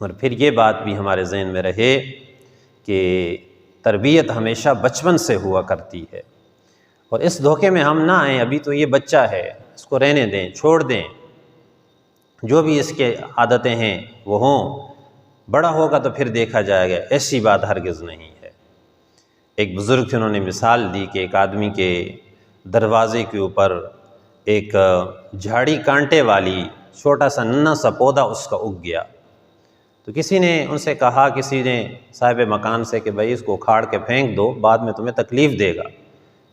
اور پھر یہ بات بھی ہمارے ذہن میں رہے کہ تربیت ہمیشہ بچپن سے ہوا کرتی ہے، اور اس دھوکے میں ہم نہ آئیں ابھی تو یہ بچہ ہے، اس کو رہنے دیں، چھوڑ دیں، جو بھی اس کے عادتیں ہیں وہ ہوں، بڑا ہوگا تو پھر دیکھا جائے گا۔ ایسی بات ہرگز نہیں ہے۔ ایک بزرگ تھے، انہوں نے مثال دی کہ ایک آدمی کے دروازے کے اوپر ایک جھاڑی کانٹے والی چھوٹا سا ننھا سا پودا اس کا اگ گیا، تو کسی نے ان سے کہا، کسی نے صاحب مکان سے، کہ بھائی اس کو اکھاڑ کے پھینک دو، بعد میں تمہیں تکلیف دے گا۔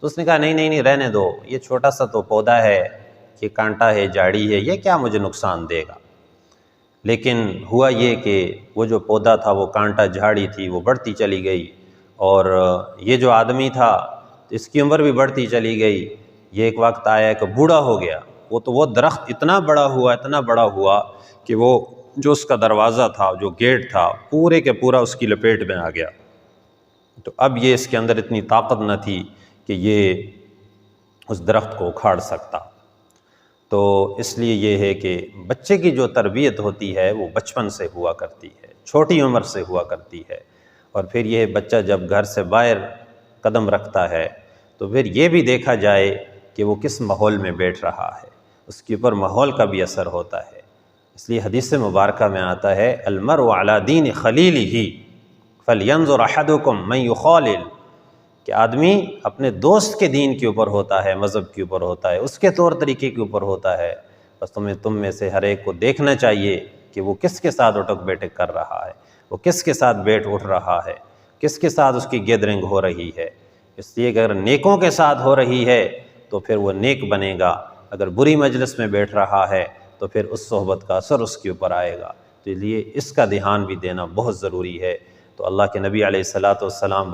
تو اس نے کہا نہیں نہیں نہیں، رہنے دو، یہ چھوٹا سا تو پودا ہے، یہ کانٹا ہے، جھاڑی ہے، یہ کیا مجھے نقصان دے گا۔ لیکن ہوا یہ کہ وہ جو پودا تھا، وہ کانٹا جھاڑی تھی، وہ بڑھتی چلی گئی، اور یہ جو آدمی تھا اس کی عمر بھی بڑھتی چلی گئی۔ یہ ایک وقت آیا کہ بوڑھا ہو گیا، وہ درخت اتنا بڑا ہوا، اتنا بڑا ہوا کہ وہ جو اس کا دروازہ تھا، جو گیٹ تھا، پورے کے پورا اس کی لپیٹ میں آ گیا۔ تو اب یہ اس کے اندر اتنی طاقت نہ تھی کہ یہ اس درخت کو اکھاڑ سکتا۔ تو اس لیے یہ ہے کہ بچے کی جو تربیت ہوتی ہے وہ بچپن سے ہوا کرتی ہے، چھوٹی عمر سے ہوا کرتی ہے، اور پھر یہ بچہ جب گھر سے باہر قدم رکھتا ہے تو پھر یہ بھی دیکھا جائے کہ وہ کس ماحول میں بیٹھ رہا ہے، اس کے اوپر ماحول کا بھی اثر ہوتا ہے۔ اس لیے حدیث مبارکہ میں آتا ہے المرء علی دین خلیلہ فلینظر احدکم من یخالل، کہ آدمی اپنے دوست کے دین کے اوپر ہوتا ہے، مذہب کے اوپر ہوتا ہے، اس کے طور طریقے کے اوپر ہوتا ہے۔ بس تم میں سے ہر ایک کو دیکھنا چاہیے کہ وہ کس کے ساتھ اٹھک بیٹھک کر رہا ہے، وہ کس کے ساتھ بیٹھ اٹھ رہا ہے، کس کے ساتھ اس کی گیدرنگ ہو رہی ہے۔ اس لیے کہ اگر نیکوں کے ساتھ ہو رہی ہے تو پھر وہ نیک بنے گا، اگر بری مجلس میں بیٹھ رہا ہے تو پھر اس صحبت کا اثر اس کے اوپر آئے گا۔ تو اس لیے اس کا دھیان بھی دینا بہت ضروری ہے۔ تو اللہ کے نبی علیہ السلام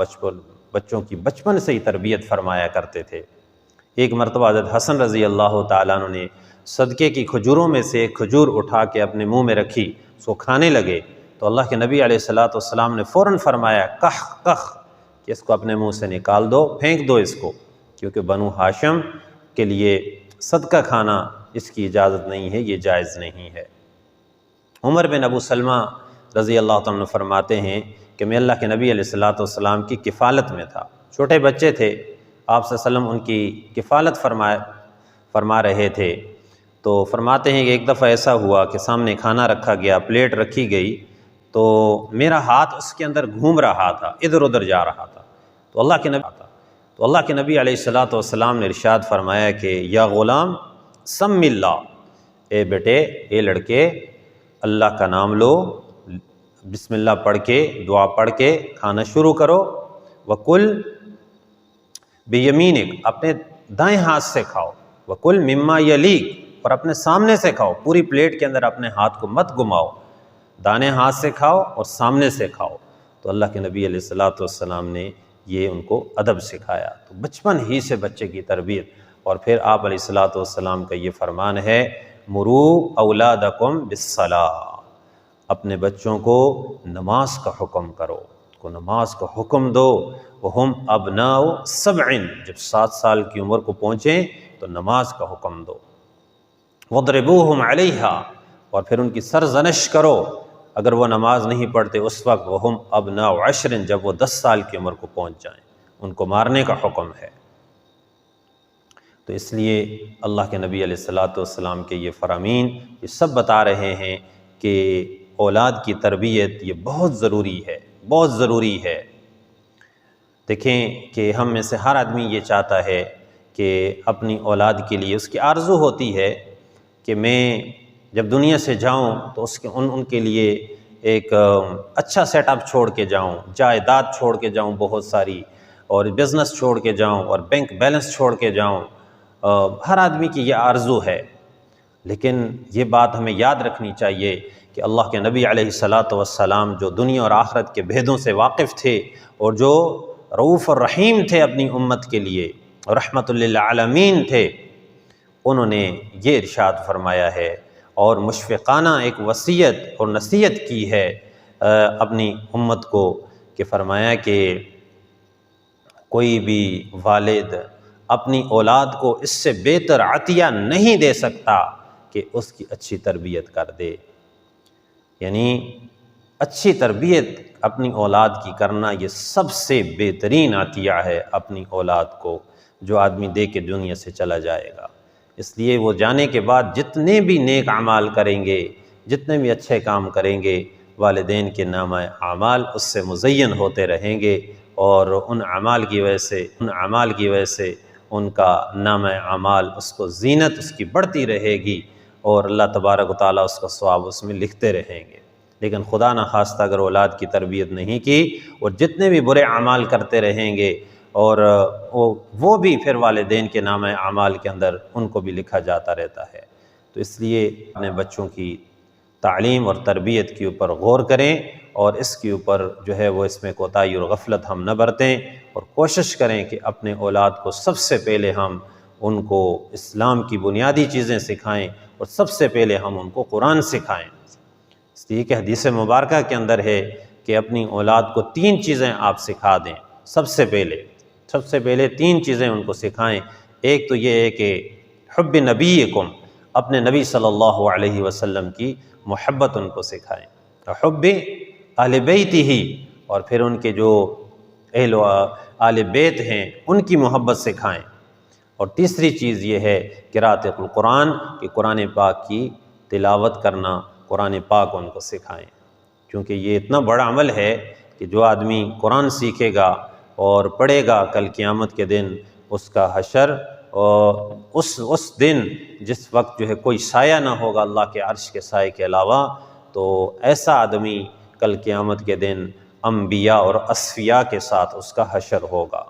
بچوں کی بچپن سے ہی تربیت فرمایا کرتے تھے۔ ایک مرتبہ حضرت حسن رضی اللہ تعالیٰ عنہ نے صدقے کی کھجوروں میں سے ایک کھجور اٹھا کے اپنے منہ میں رکھی، اس کو کھانے لگے، تو اللہ کے نبی علیہ السلام نے فوراً فرمایا کخ کخ، کہ اس کو اپنے منہ سے نکال دو، پھینک دو اس کو، کیونکہ بنو ہاشم کے لیے صدقہ کھانا اس کی اجازت نہیں ہے، یہ جائز نہیں ہے۔ عمر بن ابو سلمہ رضی اللہ تعالیٰ عنہ فرماتے ہیں کہ میں اللہ کے نبی علیہ السلام کی کفالت میں تھا، چھوٹے بچے تھے، آپ صلی اللہ علیہ وسلم ان کی کفالت فرما رہے تھے۔ تو فرماتے ہیں کہ ایک دفعہ ایسا ہوا کہ سامنے کھانا رکھا گیا، پلیٹ رکھی گئی، تو میرا ہاتھ اس کے اندر گھوم رہا تھا، ادھر ادھر جا رہا تھا، تو اللہ کے نبی علیہ السلام نے ارشاد فرمایا کہ یا غلام سم اللہ، اے بیٹے، اے لڑکے، اللہ کا نام لو، بسم اللہ پڑھ کے، دعا پڑھ کے کھانا شروع کرو، وکل بیمینک، اپنے دائیں ہاتھ سے کھاؤ، وکل مما یلیک، اور اپنے سامنے سے کھاؤ، پوری پلیٹ کے اندر اپنے ہاتھ کو مت گھماؤ، دانے ہاتھ سے کھاؤ اور سامنے سے کھاؤ۔ تو اللہ کے نبی علیہ السلام نے یہ ان کو ادب سکھایا۔ تو بچپن ہی سے بچے کی تربیت، اور پھر آپ علیہ السلام کا یہ فرمان ہے مرو اولادکم بالصلاۃ، اپنے بچوں کو نماز کا حکم کرو، کو نماز کا حکم دو، وہم ابناء سبع، جب 7 سال کی عمر کو پہنچیں تو نماز کا حکم دو، وضربوہم علیہا، اور پھر ان کی سرزنش کرو اگر وہ نماز نہیں پڑھتے اس وقت، وہم ابناء 10، جب وہ 10 سال کی عمر کو پہنچ جائیں ان کو مارنے کا حکم ہے۔ تو اس لیے اللہ کے نبی علیہ السلام کے یہ فرامین یہ سب بتا رہے ہیں کہ اولاد کی تربیت یہ بہت ضروری ہے، بہت ضروری ہے۔ دیکھیں کہ ہم میں سے ہر آدمی یہ چاہتا ہے کہ اپنی اولاد کے لیے، اس کی آرزو ہوتی ہے کہ میں جب دنیا سے جاؤں تو ان کے لیے ایک اچھا سیٹ اپ چھوڑ کے جاؤں، جائیداد چھوڑ کے جاؤں بہت ساری، اور بزنس چھوڑ کے جاؤں، اور بینک بیلنس چھوڑ کے جاؤں۔ ہر آدمی کی یہ آرزو ہے، لیکن یہ بات ہمیں یاد رکھنی چاہیے کہ اللہ کے نبی علیہ السلام جو دنیا اور آخرت کے بھیدوں سے واقف تھے، اور جو رؤوف الرحیم تھے اپنی امت کے لیے، رحمت للعالمین تھے، انہوں نے یہ ارشاد فرمایا ہے اور مشفقانہ ایک وصیت اور نصیحت کی ہے اپنی امت کو، کہ فرمایا کہ کوئی بھی والد اپنی اولاد کو اس سے بہتر عطیہ نہیں دے سکتا کہ اس کی اچھی تربیت کر دے۔ یعنی اچھی تربیت اپنی اولاد کی کرنا یہ سب سے بہترین عطیہ ہے اپنی اولاد کو، جو آدمی دے کے دنیا سے چلا جائے گا۔ اس لیے وہ جانے کے بعد جتنے بھی نیک اعمال کریں گے، جتنے بھی اچھے کام کریں گے، والدین کے نامہ اعمال اس سے مزین ہوتے رہیں گے، اور ان اعمال کی وجہ سے ان کا نامہ اعمال اس کو زینت اس کی بڑھتی رہے گی، اور اللہ تبارک و تعالیٰ اس کا ثواب اس میں لکھتے رہیں گے۔ لیکن خدا نخواستہ اگر اولاد کی تربیت نہیں کی اور جتنے بھی برے اعمال کرتے رہیں گے، اور وہ بھی پھر والدین کے نامہ اعمال کے اندر ان کو بھی لکھا جاتا رہتا ہے۔ تو اس لیے اپنے بچوں کی تعلیم اور تربیت کے اوپر غور کریں، اور اس کے اوپر جو ہے وہ اس میں کوتاہی اور غفلت ہم نہ برتیں، اور کوشش کریں کہ اپنے اولاد کو سب سے پہلے ہم ان کو اسلام کی بنیادی چیزیں سکھائیں، اور سب سے پہلے ہم ان کو قرآن سکھائیں۔ اس لیے کہ حدیث مبارکہ کے اندر ہے کہ اپنی اولاد کو 3 چیزیں آپ سکھا دیں، سب سے پہلے 3 چیزیں ان کو سکھائیں۔ ایک تو یہ ہے کہ حب نبیکم، اپنے نبی صلی اللہ علیہ وسلم کی محبت ان کو سکھائیں، حب اہل بیت ہی، اور پھر ان کے جو اہل و آل بیت ہیں ان کی محبت سکھائیں۔ اور تیسری چیز یہ ہے قراءۃ القرآن، کہ قرآن پاک کی تلاوت کرنا، قرآن پاک ان کو سکھائیں، کیونکہ یہ اتنا بڑا عمل ہے کہ جو آدمی قرآن سیکھے گا اور پڑھے گا، کل قیامت کے دن اس کا حشر، اور اس دن جس وقت جو ہے کوئی سایہ نہ ہوگا اللہ کے عرش کے سائے کے علاوہ، تو ایسا آدمی کل قیامت کے دن انبیاء اور اصفیاء کے ساتھ اس کا حشر ہوگا،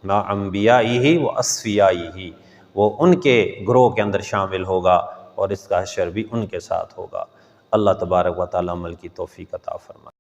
مع انبیائہ و اصفیائہ، وہ ان کے گروہ کے اندر شامل ہوگا، اور اس کا حشر بھی ان کے ساتھ ہوگا۔ اللہ تبارک و تعالیٰ عمل کی توفیق عطا فرمائے۔